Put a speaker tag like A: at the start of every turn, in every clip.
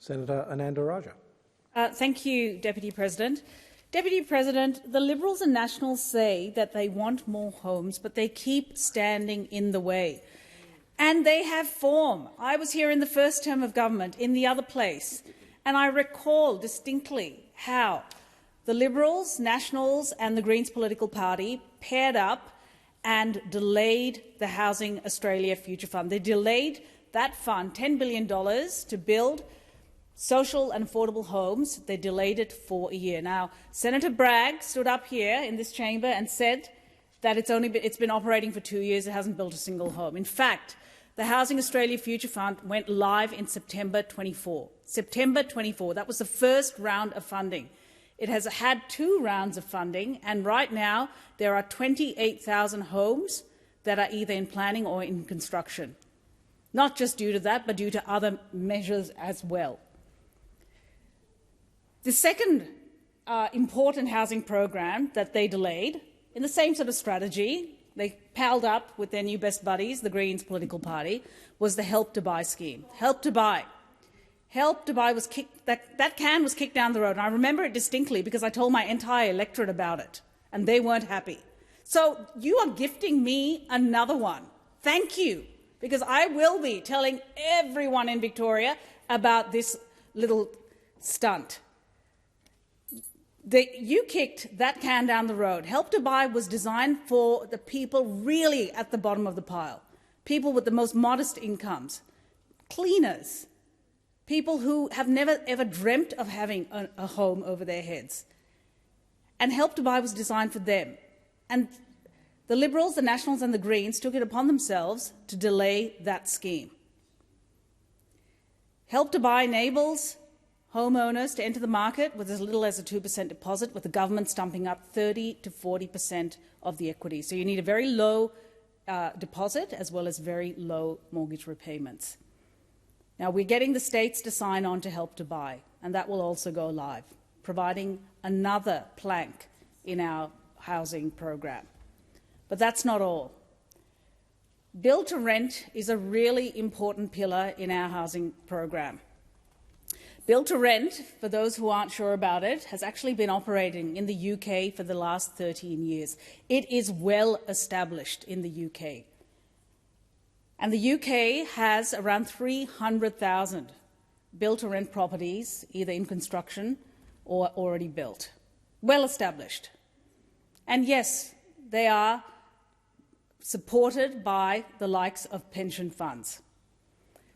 A: Senator Ananda-Rajah.
B: Thank you, Deputy President. Deputy President, the Liberals and Nationals say that they want more homes, but they keep standing in the way. And they have form. I was here in the first term of government in the other place, and I recall distinctly how the Liberals, Nationals and the Greens political party paired up and delayed the Housing Australia Future Fund. They delayed that fund, $10 billion, to build social and affordable homes. They delayed it for a year. Now, Senator Bragg stood up here in this chamber and said that it's been operating for 2 years. It hasn't built a single home. In fact, the Housing Australia Future Fund went live in September 24. September 24. That was the first round of funding. It has had 2 rounds of funding, and right now there are 28,000 homes that are either in planning or in construction. Not just due to that, but due to other measures as well. The second important housing program that they delayed, in the same sort of strategy, they palled up with their new best buddies, the Greens political party, was the Help to Buy scheme. Help to Buy. Help to Buy was kicked, that can was kicked down the road. And I remember it distinctly because I told my entire electorate about it, and they weren't happy. So you are gifting me another one. Thank you, because I will be telling everyone in Victoria about this little stunt. You kicked that can down the road. Help to Buy was designed for the people really at the bottom of the pile, people with the most modest incomes, cleaners, people who have never ever dreamt of having a home over their heads. And Help to Buy was designed for them. And the Liberals, the Nationals and the Greens took it upon themselves to delay that scheme. Help to Buy enables homeowners to enter the market with as little as a 2% deposit, with the government stumping up 30 to 40% of the equity. So you need a very low deposit as well as very low mortgage repayments. Now, we're getting the states to sign on to Help to Buy, and that will also go live, providing another plank in our housing program. But that's not all. Build to Rent is a really important pillar in our housing program. Build to Rent, for those who aren't sure about it, has actually been operating in the UK for the last 13 years. It is well established in the UK. And the UK has around 300,000 build-to-rent properties, either in construction or already built. Well established. And yes, they are supported by the likes of pension funds.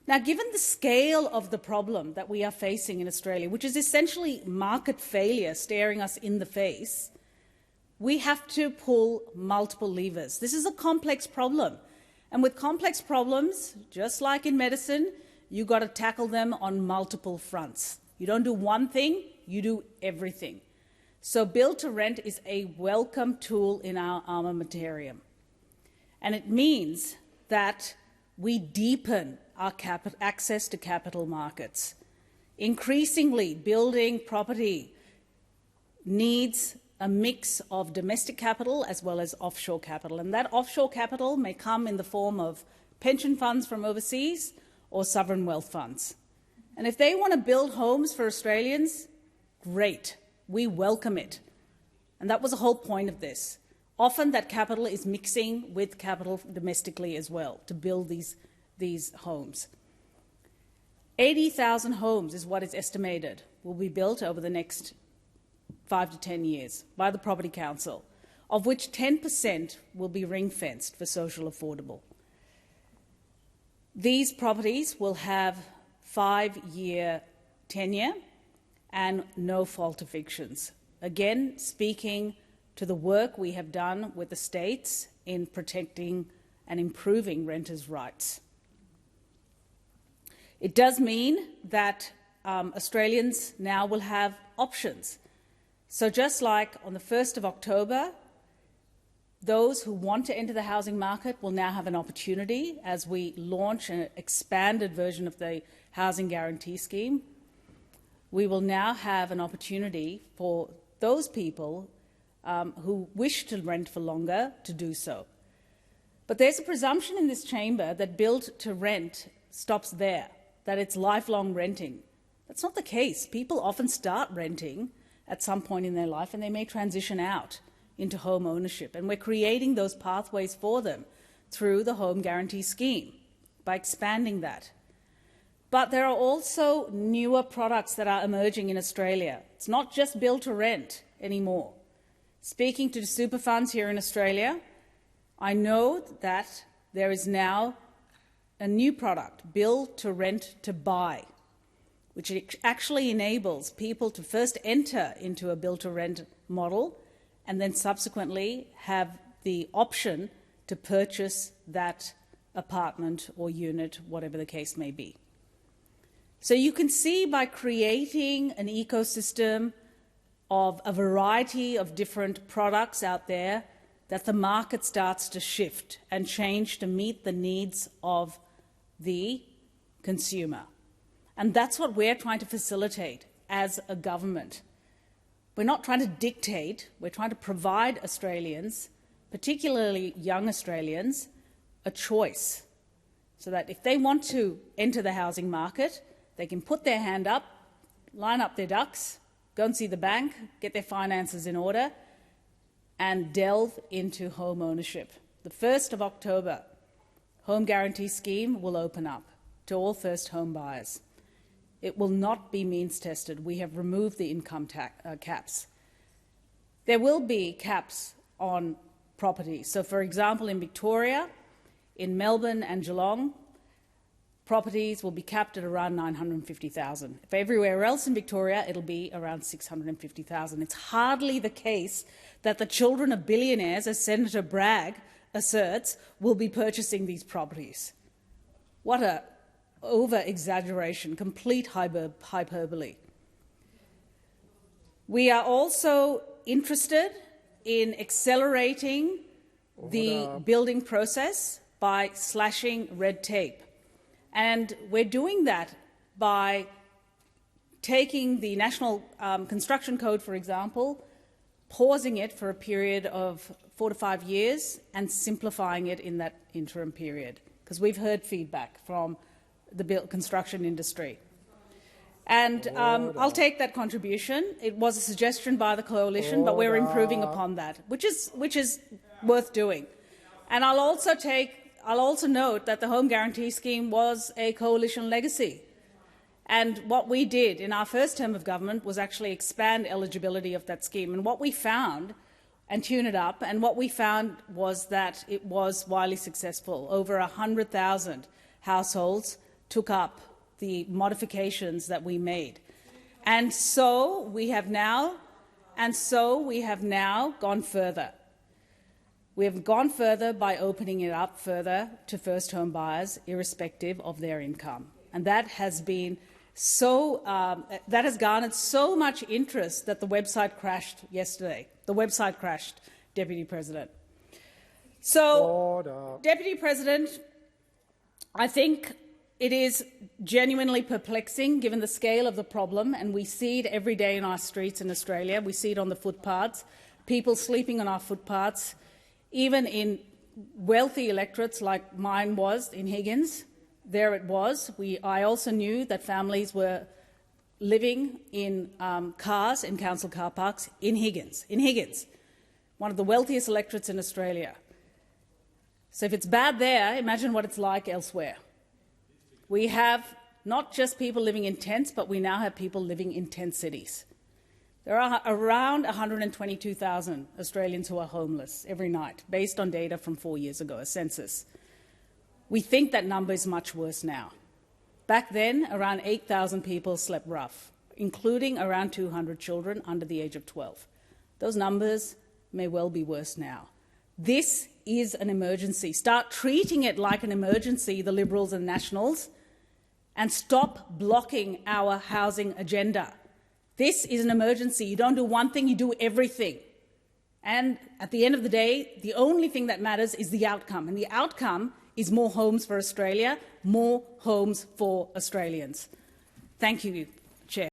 B: Now, given the scale of the problem that we are facing in Australia, which is essentially market failure staring us in the face, we have to pull multiple levers. This is a complex problem. And with complex problems, just like in medicine, you've got to tackle them on multiple fronts. You don't do one thing, you do everything. So Build to Rent is a welcome tool in our armamentarium. And it means that we deepen our access to capital markets. Increasingly, building property needs a mix of domestic capital as well as offshore capital. And that offshore capital may come in the form of pension funds from overseas or sovereign wealth funds. And if they want to build homes for Australians, great. We welcome it. And that was the whole point of this. Often that capital is mixing with capital domestically as well to build these homes. 80,000 homes is what is estimated will be built over the next 5 to 10 years by the Property Council, of which 10% will be ring-fenced for social affordable. These properties will have 5-year tenure and no fault evictions. Again, speaking to the work we have done with the states in protecting and improving renters' rights. It does mean that Australians now will have options. So just like on the 1st of October, those who want to enter the housing market will now have an opportunity as we launch an expanded version of the Housing Guarantee Scheme. We will now have an opportunity for those people who wish to rent for longer to do so. But there's a presumption in this chamber that Build to Rent stops there, that it's lifelong renting. That's not the case. People often start renting at some point in their life and they may transition out into home ownership. And we're creating those pathways for them through the Home Guarantee Scheme by expanding that. But there are also newer products that are emerging in Australia. It's not just build to rent anymore. Speaking to the super funds here in Australia, I know that there is now a new product, build to rent to buy, which actually enables people to first enter into a build to rent model and then subsequently have the option to purchase that apartment or unit, whatever the case may be. So you can see by creating an ecosystem of a variety of different products out there that the market starts to shift and change to meet the needs of the consumer. And that's what we're trying to facilitate as a government. We're not trying to dictate, we're trying to provide Australians, particularly young Australians, a choice so that if they want to enter the housing market, they can put their hand up, line up their ducks, go and see the bank, get their finances in order, and delve into home ownership. The 1st of October, Home Guarantee Scheme will open up to all first home buyers. It will not be means tested. We have removed the income caps. There will be caps on properties. So, for example, in Victoria, in Melbourne and Geelong, properties will be capped at around 950,000. If everywhere else in Victoria, it'll be around 650,000. It's hardly the case that the children of billionaires, as Senator Bragg asserts, will be purchasing these properties. What a over-exaggeration, complete hyperbole. We are also interested in accelerating the building process by slashing red tape. And we're doing that by taking the National Construction Code, for example, pausing it for a period of 4 to 5 years and simplifying it in that interim period, because we've heard feedback from the construction industry. And I'll take that contribution. It was a suggestion by the coalition, but we're improving upon that, which is worth doing. And I'll also note that the Home Guarantee Scheme was a coalition legacy. And what we did in our first term of government was actually expand eligibility of that scheme. And what we found, and tune it up, and what we found was that it was wildly successful. Over 100,000 households took up the modifications that we made. And so we have now gone further. We have gone further by opening it up further to first home buyers, irrespective of their income. And that has been that has garnered so much interest that the website crashed yesterday. The website crashed, Deputy President. So, Deputy President, I think it is genuinely perplexing given the scale of the problem, and we see it every day in our streets in Australia. We see it on the footpaths, people sleeping on our footpaths, even in wealthy electorates like mine was in Higgins. There it was. I also knew that families were living in cars in council car parks in Higgins, one of the wealthiest electorates in Australia. So if it's bad there, imagine what it's like elsewhere. We have not just people living in tents, but we now have people living in tent cities. There are around 122,000 Australians who are homeless every night, based on data from 4 years ago, a census. We think that number is much worse now. Back then, around 8,000 people slept rough, including around 200 children under the age of 12. Those numbers may well be worse now. This is an emergency. Start treating it like an emergency, the Liberals and Nationals, and stop blocking our housing agenda. This is an emergency. You don't do one thing, you do everything. And at the end of the day, the only thing that matters is the outcome. And the outcome is more homes for Australia, more homes for Australians. Thank you.